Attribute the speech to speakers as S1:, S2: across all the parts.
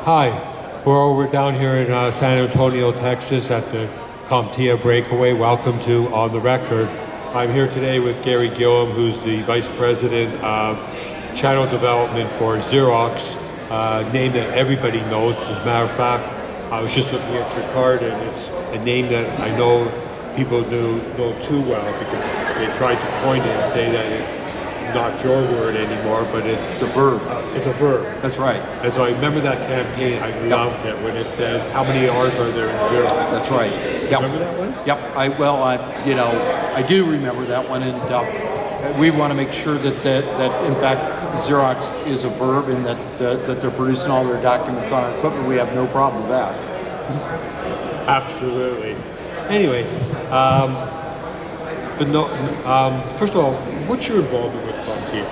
S1: Hi, we're over down here in San Antonio, Texas at the CompTIA Breakaway. Welcome to On the Record. I'm here today with Gary Gillam, who's the Vice President of Channel Development for Xerox, a name that everybody knows. As a matter of fact, I was just looking at your card, and it's a name that I know people know too well because they tried to coin it and say that it's not your word anymore, but it's
S2: a verb.
S1: It's a verb.
S2: That's right.
S1: And so I remember that campaign. I loved it when it says, "How many R's are there in Xerox?"
S2: That's right. Yep.
S1: Remember that one?
S2: Yep. I do remember that one, and we want to make sure that in fact Xerox is a verb, and that they're producing all their documents on our equipment. We have no problem with that.
S1: Absolutely. Anyway, first of all, what's your involvement with CompTIA?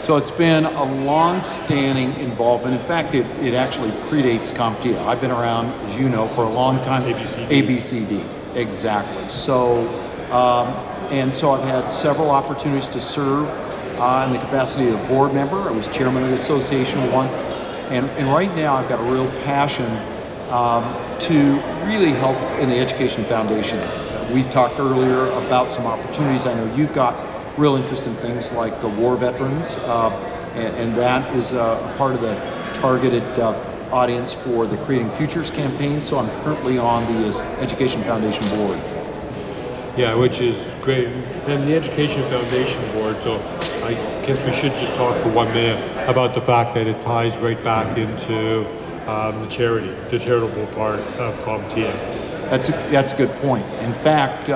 S2: So it's been a long-standing involvement. In fact, it actually predates CompTIA. I've been around, as you know, for a long time. ABCD. Exactly. So, so I've had several opportunities to serve in the capacity of a board member. I was chairman of the association once. And right now I've got a real passion to really help in the Education Foundation. We've talked earlier about some opportunities. I know you've got real interest in things like war veterans, and that is a part of the targeted audience for the Creating Futures campaign. So I'm currently on the Education Foundation board.
S1: Yeah, which is great. And the Education Foundation board, so I guess we should just talk for 1 minute about the fact that it ties right back into the charitable part of CompTIA.
S2: That's a good point. In fact,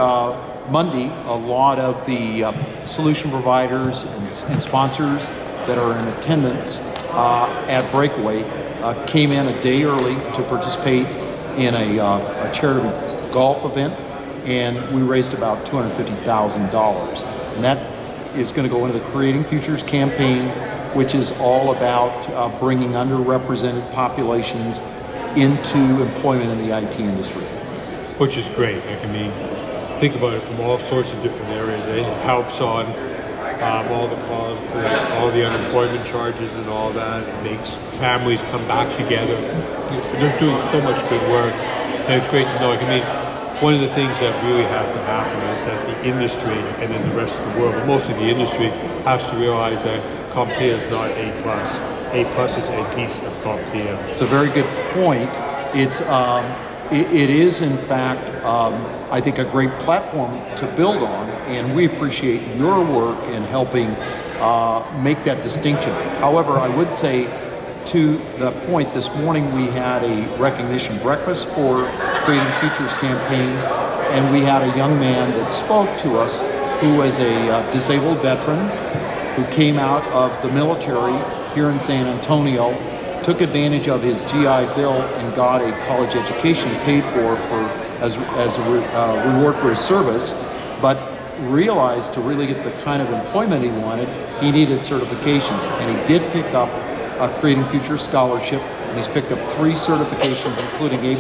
S2: Monday, a lot of the solution providers and sponsors that are in attendance at Breakaway came in a day early to participate in a charity golf event, and we raised about $250,000. And that is going to go into the Creating Futures campaign, which is all about bringing underrepresented populations into employment in the IT industry.
S1: Which is great. Like, I mean, think about it from all sorts of different areas. It helps on all the unemployment charges and all that. It makes families come back together. They're doing so much good work, and it's great to know. Like, I mean, one of the things that really has to happen is that the industry and then the rest of the world, but mostly the industry, has to realize that CompTIA is not A+. A+ is a piece of CompTIA.
S2: It's a very good point. It is, in fact, I think, a great platform to build on, and we appreciate your work in helping make that distinction. However, I would say, to the point, this morning we had a recognition breakfast for Creating Futures campaign, and we had a young man that spoke to us who was a disabled veteran who came out of the military here in San Antonio, took advantage of his GI Bill and got a college education paid for as a reward for his service, but realized to really get the kind of employment he wanted, he needed certifications, and he did pick up a Creating Futures scholarship, and he's picked up 3 certifications, including A+,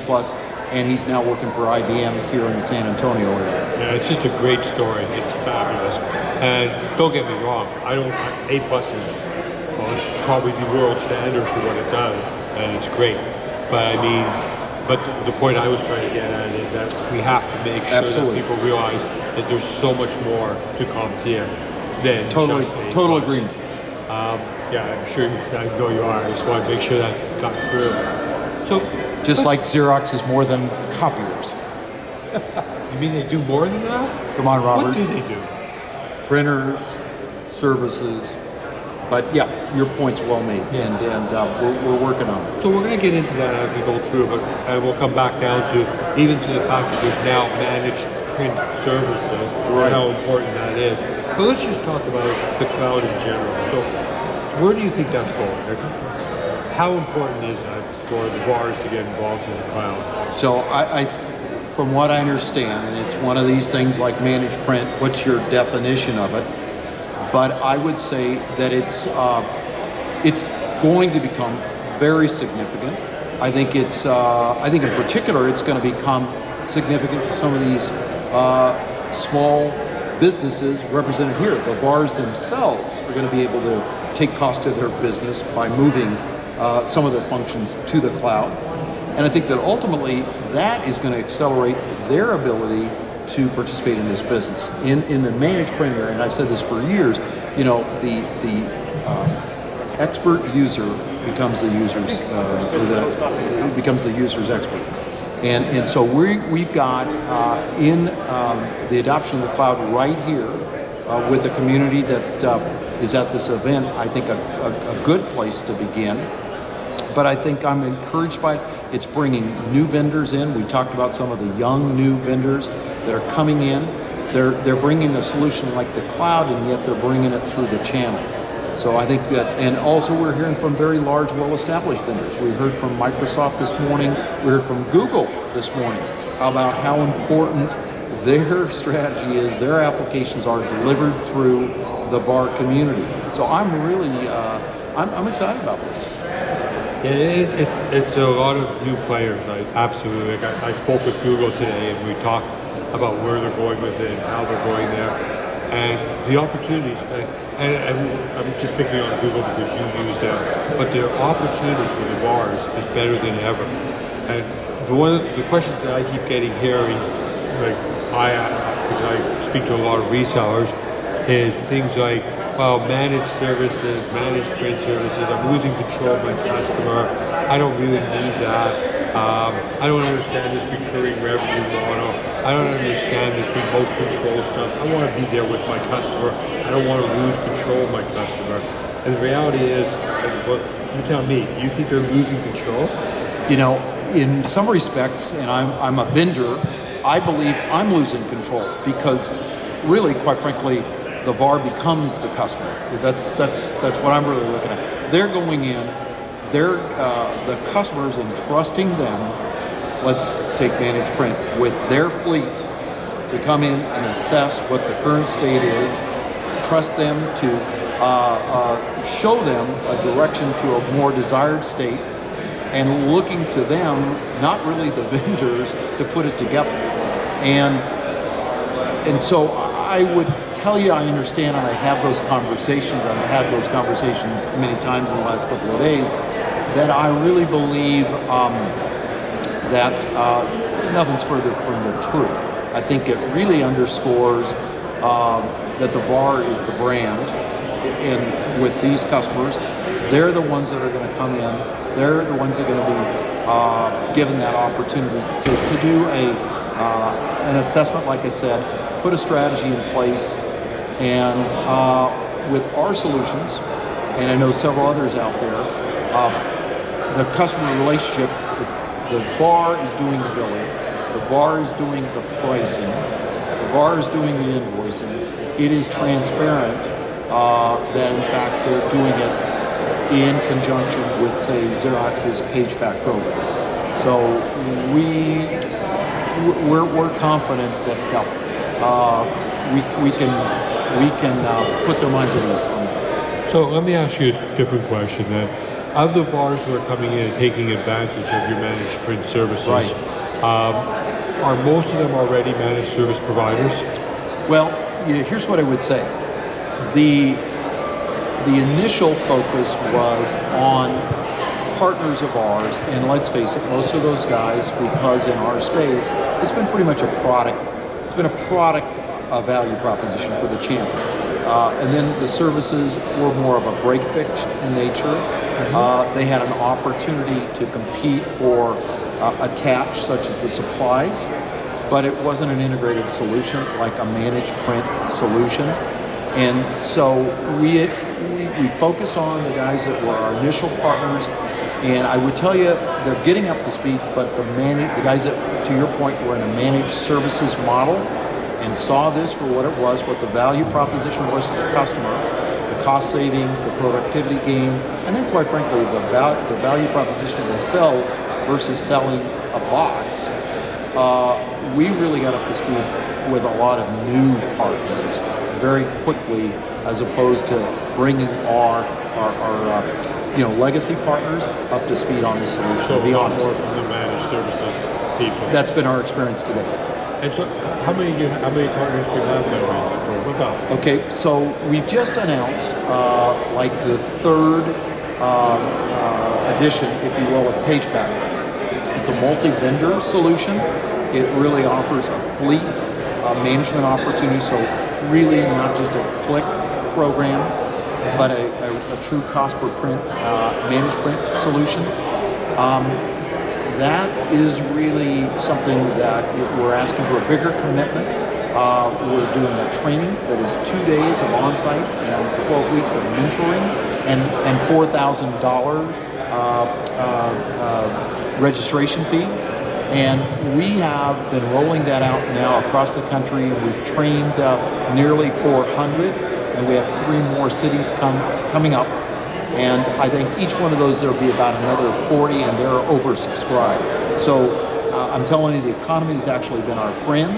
S2: and he's now working for IBM here in the San Antonio area.
S1: Yeah, it's just a great story. It's fabulous. And don't get me wrong, A+ is probably the world standard for what it does, and it's great. But I mean, the point I was trying to get at is that we have to make sure that people realize that there's so much more to CompTIA than
S2: total agreement.
S1: Yeah, I'm sure. I know you are. I just want to make sure that got through. So,
S2: just like Xerox is more than copiers.
S1: You mean they do more than that?
S2: Come on, Robert.
S1: What do they do?
S2: Printers, services. But yeah, your point's well made, and we're working on it.
S1: So we're going to get into that as we go through, but we'll come back down to even to the fact that there's now managed print services, and how important that is. But let's just talk about the cloud in general. So where do you think that's going? How important is that for the VARs to get involved in the cloud?
S2: So I from what I understand, and it's one of these things like managed print, what's your definition of it? But I would say that it's going to become very significant. I think in particular it's going to become significant to some of these small businesses represented here. The VARs themselves are going to be able to take cost of their business by moving some of their functions to the cloud. And I think that ultimately that is going to accelerate their ability to participate in this business. In the managed print area, and I've said this for years, you know, the expert user becomes the user's, becomes the user's expert. And so we've got in the adoption of the cloud right here with the community that is at this event, I think a good place to begin. But I think I'm encouraged by it. It's bringing new vendors in. We talked about some of the young new vendors that are coming in. They're bringing a solution like the cloud, and yet they're bringing it through the channel. So I think that, and also we're hearing from very large, well-established vendors. We heard from Microsoft this morning. We heard from Google this morning about how important their strategy is, their applications are delivered through the VAR community. So I'm really, I'm excited about this.
S1: Yeah, it's a lot of new players. Absolutely. I spoke with Google today, and we talked about where they're going with it and how they're going there, and the opportunities. And I'm just picking on Google because you use them, but their opportunities with the VARs is better than ever. And the questions that I keep hearing, like I speak to a lot of resellers, is things like, well, managed services, managed print services, I'm losing control of my customer, I don't really need that, I don't understand this recurring revenue model, I don't understand this remote control stuff, I want to be there with my customer, I don't want to lose control of my customer. And the reality is, well, you tell me, you think they're losing control?
S2: You know, in some respects, and I'm a vendor, I believe I'm losing control because really, quite frankly, the VAR becomes the customer. That's what I'm really looking at. They're going in, the customers entrusting them, let's take managed print, with their fleet to come in and assess what the current state is, trust them to show them a direction to a more desired state, and looking to them, not really the vendors, to put it together. And so I would tell you I understand, and I have those conversations, and I've had those conversations many times in the last couple of days, that I really believe that nothing's further from the truth. I think it really underscores that the VAR is the brand, and with these customers, they're the ones that are going to come in, they're the ones that are going to be given that opportunity to do an assessment, like I said, put a strategy in place, and with our solutions, and I know several others out there, the customer relationship, the VAR is doing the billing, the VAR is doing the pricing, the VAR is doing the invoicing. It is transparent that in fact they're doing it in conjunction with, say, Xerox's PagePack program. So we're confident that we can put their minds at ease on that.
S1: So let me ask you a different question then. Of the VARs who are coming in and taking advantage of your managed print services,
S2: right,
S1: are most of them already managed service providers?
S2: Well, here's what I would say. The initial focus was on partners of ours, and let's face it, most of those guys, because in our space, it's been pretty much a product. It's been a product value proposition for the channel. And then the services were more of a break fix in nature. They had an opportunity to compete for attach, such as the supplies, but it wasn't an integrated solution like a managed print solution. And so we focused on the guys that were our initial partners, and I would tell you they're getting up to speed, but the guys that, to your point, were in a managed services model and saw this for what it was, what the value proposition was to the customer, the cost savings, the productivity gains, and then quite frankly the value proposition themselves versus selling a box. We really got up to speed with a lot of new partners very quickly, as opposed to bringing our legacy partners up to speed on the solution.
S1: So
S2: to be honest,
S1: more from the managed services people.
S2: That's been our experience today.
S1: And so, how many partners do you have now? What about?
S2: Okay, so we've just announced like the third addition, if you will, of PagePack. It's a multi-vendor solution. It really offers a fleet management opportunity, so really not just a click program, but a true cost per print management solution. That is really something that we're asking for a bigger commitment. We're doing a training that is 2 days of on-site and 12 weeks of mentoring and $4,000 registration fee. And we have been rolling that out now across the country. We've trained nearly 400, and we have 3 more cities coming up. And I think each one of those, there'll be about another 40, and they're oversubscribed. So I'm telling you, the economy has actually been our friend.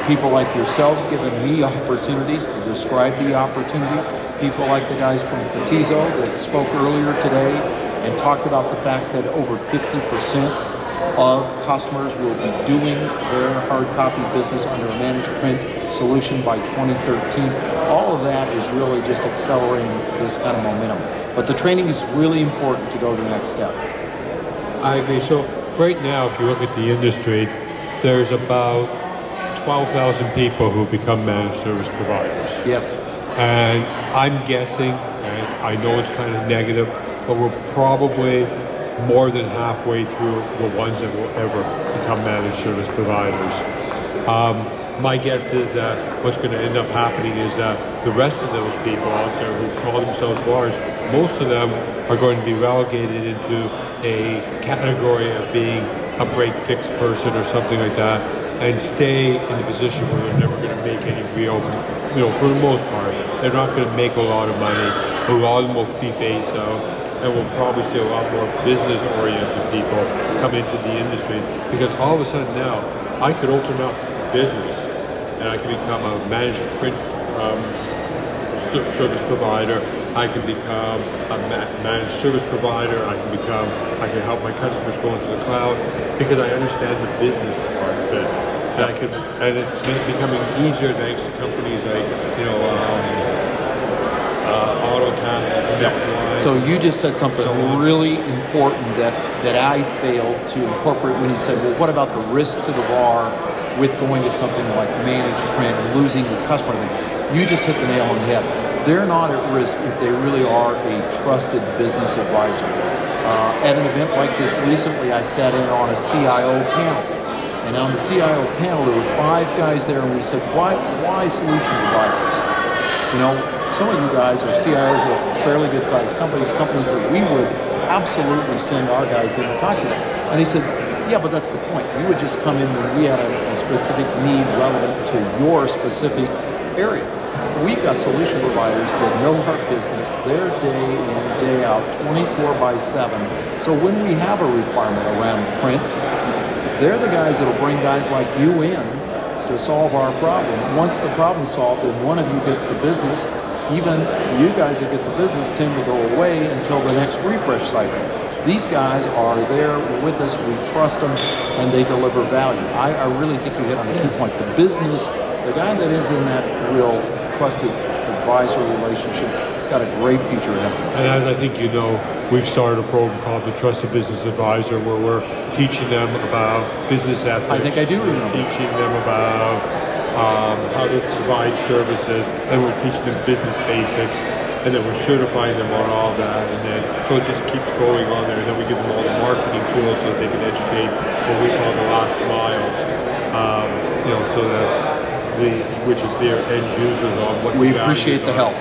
S2: People like yourselves giving me opportunities to describe the opportunity. People like the guys from Petizo that spoke earlier today and talked about the fact that over 50% of customers will be doing their hard copy business under a managed print solution by 2013. All of that is really just accelerating this kind of momentum. But the training is really important to go to the next step.
S1: I agree. So right now, if you look at the industry, there's about 12,000 people who become managed service providers.
S2: Yes.
S1: And I'm guessing, and I know it's kind of negative, but we're probably more than halfway through the ones that will ever become managed service providers. My guess is that what's going to end up happening is that the rest of those people out there who call themselves large, most of them are going to be relegated into a category of being a break-fix person or something like that, and stay in a position where they're never going to make any real, for the most part, they're not going to make a lot of money. A lot of them will be phased out, and we'll probably see a lot more business-oriented people come into the industry, because all of a sudden now, I could open up a business, and I can become a managed print service provider. I can become a managed service provider. I can help my customers go into the cloud, because I understand the business part of it. And it's becoming easier thanks to companies like, Autotask and ConnectLine.
S2: So you just said something really important that I failed to incorporate when you said, well, what about the risk to the VAR with going to something like managed print and losing the customer thing? You just hit the nail on the head. They're not at risk if they really are a trusted business advisor. At an event like this recently, I sat in on a CIO panel. And on the CIO panel, there were 5 guys there, and we said, why solution providers? Some of you guys are CIOs of fairly good-sized companies that we would absolutely send our guys in to talk to them. And he said, yeah, but that's the point. You would just come in when we had a specific need relevant to your specific area. We've got solution providers that know our business, their day in, day out, 24/7. So when we have a requirement around print, they're the guys that will bring guys like you in to solve our problem. Once the problem's solved and one of you gets the business, even you guys that get the business tend to go away until the next refresh cycle. These guys are there with us, we trust them, and they deliver value. I really think you hit on the key point. The business, the guy that is in that real trusted advisor relationship, it's got a great future ahead.
S1: And as I think you know, we've started a program called the Trusted Business Advisor, where we're teaching them about business ethics.
S2: I think I do remember.
S1: Teaching them about how to provide services, and we're teaching them business basics, and then we're certifying them on all that, and then so it just keeps going on there, and then we give them all the marketing tools so that they can educate what we call the last mile, so that which is their end users on what
S2: we appreciate the help.